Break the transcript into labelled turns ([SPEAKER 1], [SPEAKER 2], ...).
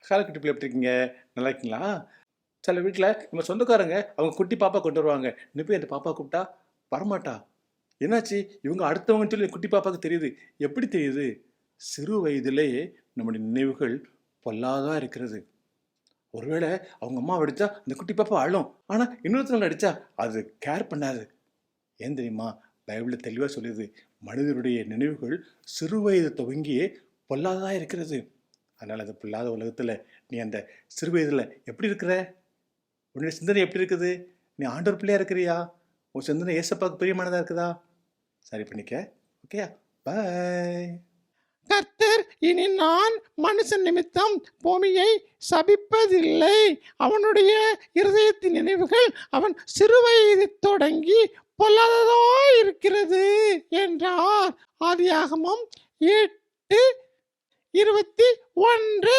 [SPEAKER 1] காலக்கட்டு பிள்ளை எப்படி இருக்கீங்க? நல்லா இருக்கீங்களா? சில வீட்ல நம்ம சொந்தக்காரங்க அவங்க குட்டி பாப்பா கொண்டு வருவாங்க. நீ போய் அந்த பாப்பா கூப்பிட்டா வரமாட்டா. என்னாச்சு? இவங்க அடுத்தவங்கன்னு சொல்லி குட்டி பாப்பாவுக்கு தெரியுது. எப்படி தெரியுது? சிறு வயதிலேயே நம்முடைய நினைவுகள் பொல்லாததா இருக்கிறது. ஒருவேளை அவங்க அம்மாவ அடிச்சா அந்த குட்டி பாப்பா அழும். ஆனா இன்னொருத்தவங்கள அடிச்சா அது கேர் பண்ணாது. ஏன் தெரியுமா? பைபிள்ல தெளிவா சொல்லுது. மனிதருடைய நினைவுகள் சிறு வயது துவங்கியே பொல்லாததா இருக்கிறது. அதனால அந்த பொல்லாத உலகத்துல நீ அந்த சிறு வயதுல எப்படி இருக்கிற? உன்னுடைய சிந்தனை எப்படி இருக்குது? நீ ஆண்டவர் பிள்ளையா இருக்கிறியா? உன் சிந்தனை ஏசப்பாவுக்கு பிரியமானதா இருக்குதா? சரி பண்ணிக்க. ஓகேயா? பாய்.
[SPEAKER 2] கர்த்தர் இனி நான் மனுஷன் நிமித்தம் பூமியை சபிப்பதில்லை. அவனுடைய இருதயத்தின் நினைவுகள் அவன் சிறுவயது தொடங்கி பொல்லாததாய் இருக்கிறது என்றார். ஆதியாகமம் 8:21.